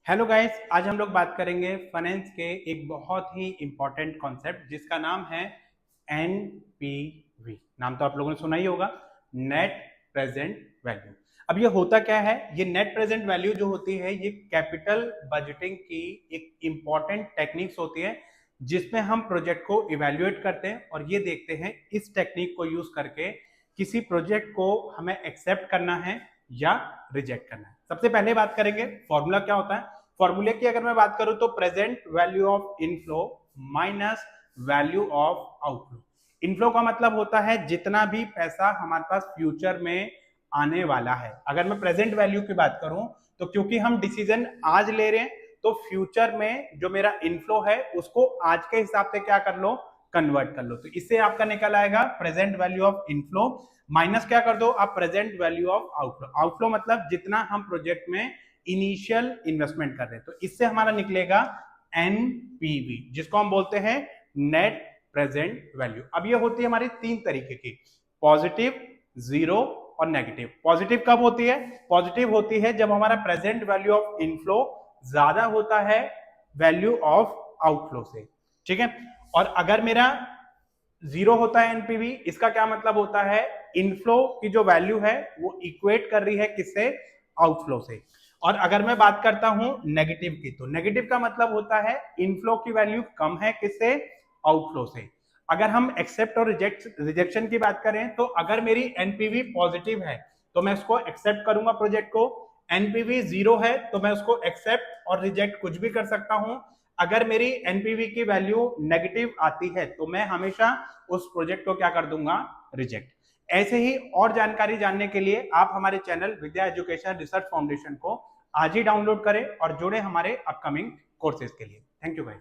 Hello guys, आज हम लोग बात करेंगे फाइनेंस के एक बहुत ही इंपॉर्टेंट कॉन्सेप्ट जिसका नाम है एनपीवी। नाम तो आप लोगों ने सुना ही होगा, नेट प्रेजेंट वैल्यू। अब ये होता क्या है? ये नेट प्रेजेंट वैल्यू जो होती है ये कैपिटल बजटिंग की एक इंपॉर्टेंट टेक्निक्स होती है जिसमें हम प्रोजेक्ट को इवेल्युएट करते हैं और ये देखते हैं इस टेक्निक को यूज करके किसी प्रोजेक्ट को हमें एक्सेप्ट करना है या रिजेक्ट करना है। सबसे पहले बात करेंगे फॉर्मूला क्या होता है। फॉर्मूले की अगर मैं बात करूं तो present value of inflow minus value of outflow. Inflow का मतलब होता है जितना भी पैसा हमारे पास फ्यूचर में आने वाला है। अगर मैं प्रेजेंट वैल्यू की बात करूं तो क्योंकि हम डिसीजन आज ले रहे हैं तो फ्यूचर में जो मेरा इनफ्लो है उसको आज के हिसाब से क्या कर लो, कन्वर्ट कर लो। तो इससे आपका निकल आएगा present value of inflow minus क्या कर दो आप, present value of outflow. Outflow मतलब जितना हम प्रोजेक्ट में इनिशियल इन्वेस्टमेंट कर रहे हैं। तो इससे हमारा निकलेगा एनपीवी जिसको हम बोलते हैं नेट प्रेजेंट वैल्यू। अब ये होती है हमारी तीन तरीके की, पॉजिटिव, जीरो और नेगेटिव। पॉजिटिव कब होती है? पॉजिटिव होती है जब हमारा प्रेजेंट वैल्यू ऑफ इनफ्लो ज्यादा होता है वैल्यू ऑफ आउटफ्लो से, ठीक है। और अगर मेरा जीरो होता है एनपीवी, इसका क्या मतलब होता है, इनफ्लो की जो वैल्यू है वो इक्वेट कर रही है किससे, आउटफ्लो से। और अगर मैं बात करता हूं नेगेटिव की, तो नेगेटिव का मतलब होता है इनफ्लो की वैल्यू कम है किससे, आउटफ्लो से। अगर हम एक्सेप्ट और रिजेक्शन की बात करें तो अगर मेरी एनपीवी पॉजिटिव है तो मैं उसको एक्सेप्ट करूंगा प्रोजेक्ट को, एनपीवी जीरो है तो मैं उसको एक्सेप्ट और रिजेक्ट कुछ भी कर सकता हूं। अगर मेरी एनपीवी की वैल्यू नेगेटिव आती है तो मैं हमेशा उस प्रोजेक्ट को क्या कर दूंगा, रिजेक्ट। ऐसे ही और जानकारी जानने के लिए आप हमारे चैनल विद्या एजुकेशन रिसर्च फाउंडेशन को आज ही डाउनलोड करें और जुड़े हमारे अपकमिंग कोर्सेज के लिए। थैंक यू भाई।